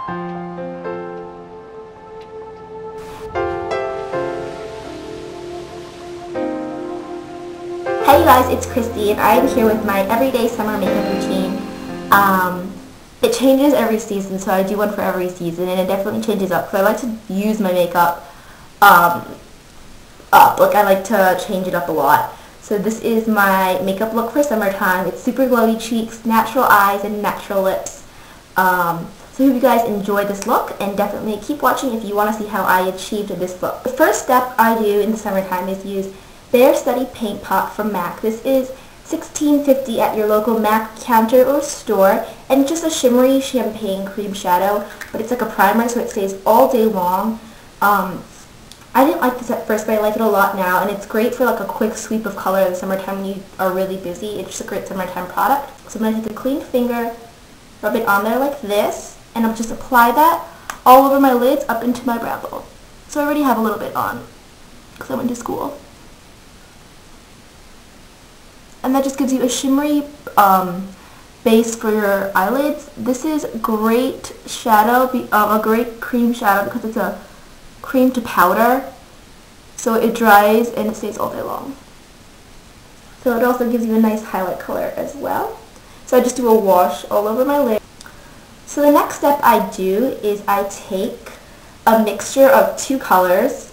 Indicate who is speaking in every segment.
Speaker 1: Hey you guys, it's Christy and I am here with my everyday summer makeup routine. It changes every season, so I do one for every season, and it definitely changes up because I like to use my makeup up. Like, I like to change it up a lot. So this is my makeup look for summertime. It's super glowy cheeks, natural eyes, and natural lips. So I hope you guys enjoyed this look, and definitely keep watching if you want to see how I achieved this look. The first step I do in the summertime is use Bare Study Paint Pot from MAC. This is $16.50 at your local MAC counter or store, and it's just a shimmery champagne cream shadow, but it's like a primer, so it stays all day long. I didn't like this at first, but I like it a lot now, and it's great for like a quick sweep of color in the summertime when you are really busy. It's just a great summertime product. So I'm going to take a clean finger, rub it on there like this, and I'll just apply that all over my lids up into my brow bone. So I already have a little bit on because I went to school. And that just gives you a shimmery base for your eyelids. This is great shadow, a great cream shadow because it's a cream to powder, so it dries and it stays all day long. So it also gives you a nice highlight color as well. So I just do a wash all over my lid. So the next step I do is I take a mixture of two colors.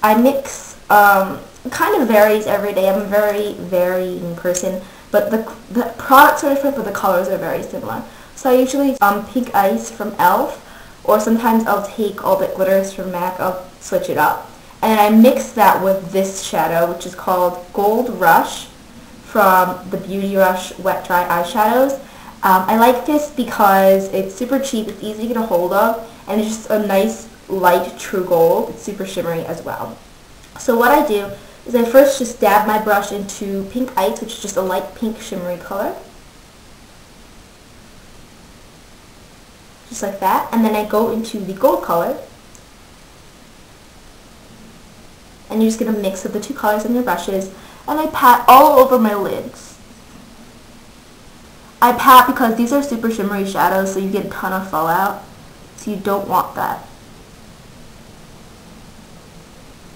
Speaker 1: I mix, kind of varies every day. I'm a very varying person, but the products are different, but the colors are very similar. So I usually pink ice from e.l.f. or sometimes I'll take All That Glitters from MAC. I'll switch it up. And I mix that with this shadow, which is called Gold Rush from the Beauty Rush Wet Dry Eyeshadows. I like this because it's super cheap, it's easy to get a hold of, and it's just a nice light true gold. It's super shimmery as well. So what I do is I first just dab my brush into pink ice, which is just a light pink shimmery color. Just like that. And then I go into the gold color. And you're just going to mix up the two colors in your brushes. And I pat all over my lids. I pat because these are super shimmery shadows, so you get a ton of fallout. So you don't want that.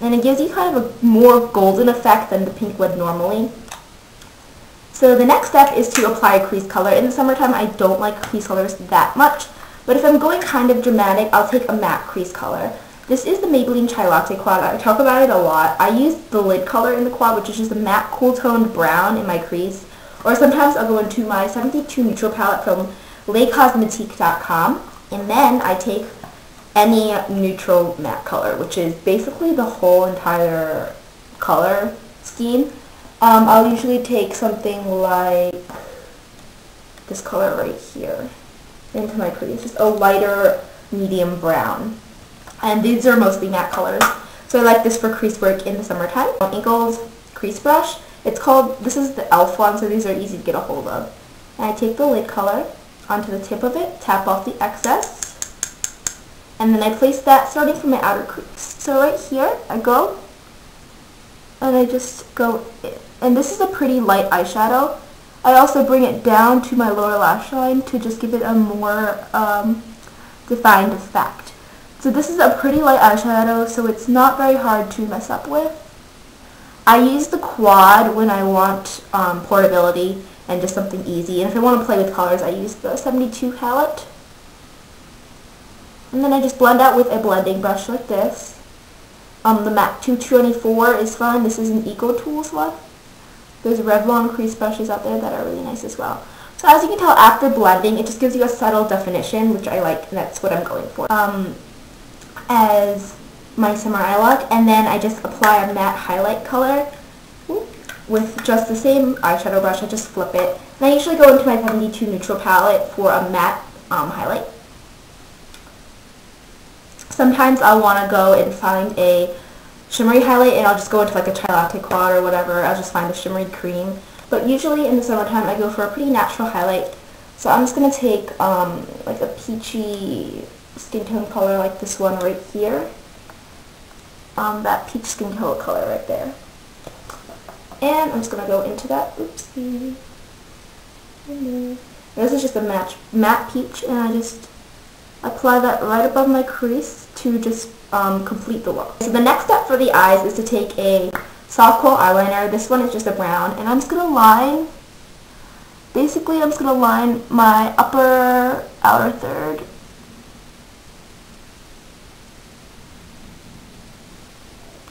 Speaker 1: And it gives you kind of a more golden effect than the pink would normally. So the next step is to apply a crease color. In the summertime, I don't like crease colors that much, but if I'm going kind of dramatic, I'll take a matte crease color. This is the Maybelline Chai Latte Quad. I talk about it a lot. I use the lid color in the quad, which is just a matte cool toned brown in my crease. Or sometimes I'll go into my 72 neutral palette from LeCosmetique.com, and then I take any neutral matte color, which is basically the whole entire color scheme. I'll usually take something like this color right here into my crease, just a lighter medium brown. And these are mostly matte colors, so I like this for crease work in the summertime. Ingles crease brush. This is the e.l.f. one, so these are easy to get a hold of. And I take the lid color onto the tip of it, tap off the excess, and then I place that starting from my outer crease. So right here, I go, and I just go in. And this is a pretty light eyeshadow. I also bring it down to my lower lash line to just give it a more defined effect. So this is a pretty light eyeshadow, so it's not very hard to mess up with. I use the quad when I want portability and just something easy. And if I want to play with colors, I use the 72 palette. And then I just blend out with a blending brush like this. The MAC 224 is fine. This is an Eco Tools one. There's Revlon crease brushes out there that are really nice as well. So as you can tell, after blending, it just gives you a subtle definition, which I like, and that's what I'm going for. As my summer eye look, and then I just apply a matte highlight color with just the same eyeshadow brush. I just flip it. And I usually go into my 72 neutral palette for a matte highlight. Sometimes I'll want to go and find a shimmery highlight, and I'll just go into like a Chai Latte Quad or whatever. I'll just find a shimmery cream. But usually in the summertime, I go for a pretty natural highlight. So I'm just going to take like a peachy skin tone color like this one right here. That peach skin tone color right there. And I'm just going to go into that. Oopsie. This is just a matte peach, and apply that right above my crease to just complete the look. So the next step for the eyes is to take a soft coal eyeliner. This one is just a brown, and I'm just going to line, basically I'm just going to line my upper outer third.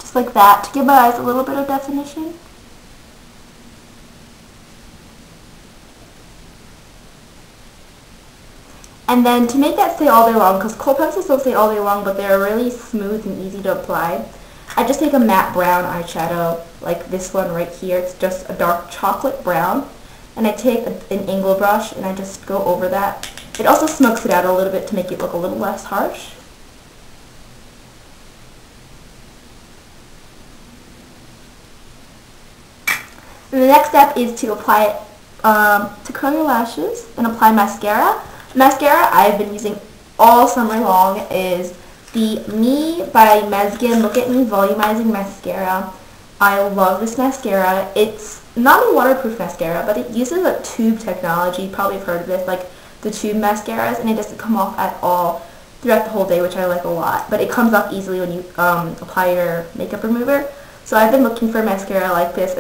Speaker 1: Just like that, to give my eyes a little bit of definition. And then to make that stay all day long, because kohl pencils don't stay all day long, but they're really smooth and easy to apply, I just take a matte brown eyeshadow, like this one right here. It's just a dark chocolate brown. And I take an angle brush and I just go over that. It also smokes it out a little bit to make it look a little less harsh. And the next step is to apply it, to curl your lashes and apply mascara. Mascara I've been using all summer long is the Me by Mezgin Look at Me Volumizing Mascara. I love this mascara. It's not a waterproof mascara, but it uses a tube technology. You probably have heard of this, like the tube mascaras, and it doesn't come off at all throughout the whole day, which I like a lot. But it comes off easily when you apply your makeup remover. So I've been looking for mascara like this.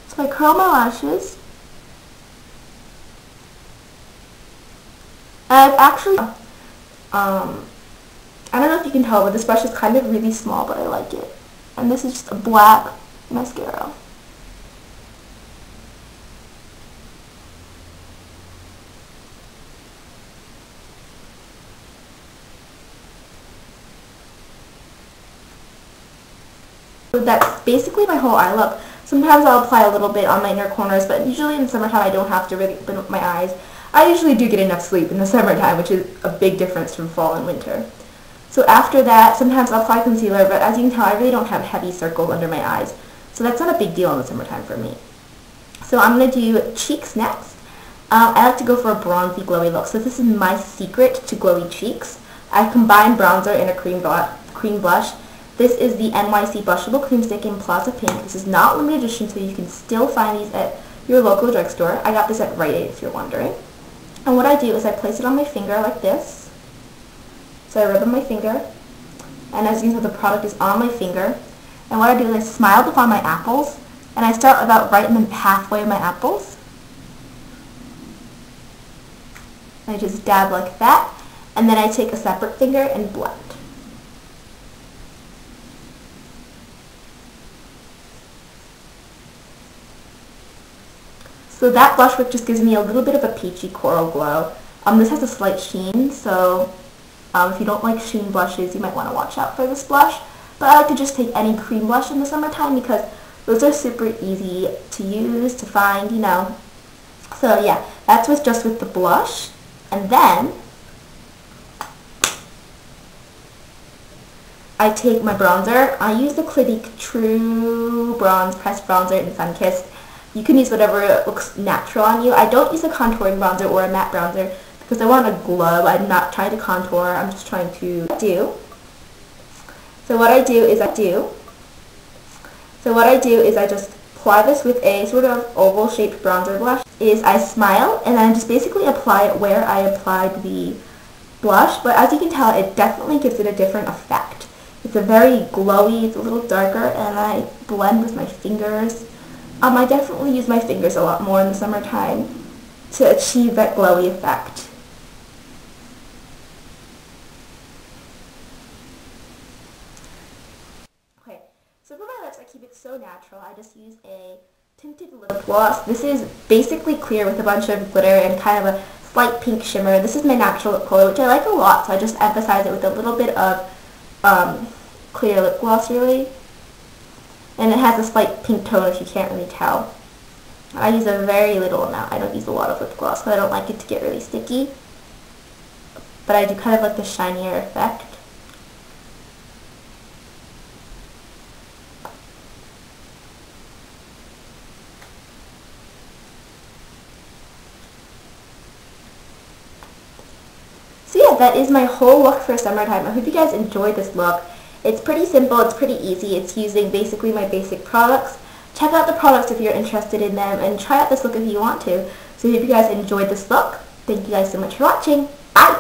Speaker 1: So I curl my lashes. I've actually, I don't know if you can tell, but this brush is kind of really small, but I like it. And this is just a black mascara. So that's basically my whole eye look. Sometimes I'll apply a little bit on my inner corners, but usually in the summertime I don't have to really open up my eyes. I usually do get enough sleep in the summertime, which is a big difference from fall and winter. So after that, sometimes I'll apply concealer, but as you can tell, I really don't have heavy circles under my eyes. So that's not a big deal in the summertime for me. So I'm going to do cheeks next. I like to go for a bronzy, glowy look. So this is my secret to glowy cheeks. I combine bronzer and a cream blush. This is the NYC Blushable Cream Stick in Plaza Pink. This is not limited edition, so you can still find these at your local drugstore. I got this at Rite Aid, if you're wondering. And what I do is I place it on my finger like this. So I rub on my finger, and as you can tell, the product is on my finger. And what I do is I smile upon my apples, and I start about right in the halfway of my apples. I just dab like that, and then I take a separate finger and blend. So that blush work just gives me a little bit of a peachy coral glow. This has a slight sheen, so if you don't like sheen blushes, you might want to watch out for this blush. But I like to just take any cream blush in the summertime because those are super easy to use, to find, you know. So yeah, that's just with the blush. And then I take my bronzer. I use the Clinique True Bronze Pressed Bronzer in Sunkissed. You can use whatever looks natural on you. I don't use a contouring bronzer or a matte bronzer because I want a glow. I'm not trying to contour. I'm just trying to do. So what I do is I just apply this with a sort of oval-shaped bronzer blush. I smile and I just basically apply it where I applied the blush. But as you can tell, it definitely gives it a different effect. It's a very glowy. It's a little darker, and I blend with my fingers. I definitely use my fingers a lot more in the summertime to achieve that glowy effect. Okay, so for my lips, I keep it so natural. I just use a tinted lip gloss. This is basically clear with a bunch of glitter and kind of a slight pink shimmer. This is my natural lip color, which I like a lot, so I just emphasize it with a little bit of clear lip gloss, really. And it has a slight pink tone if you can't really tell. I use a very little amount. I don't use a lot of lip gloss because I don't like it to get really sticky. But I do kind of like the shinier effect. So yeah, that is my whole look for summertime. I hope you guys enjoyed this look. It's pretty simple, it's pretty easy. It's using basically my basic products. Check out the products if you're interested in them, and try out this look if you want to. So I hope you guys enjoyed this look. Thank you guys so much for watching. Bye!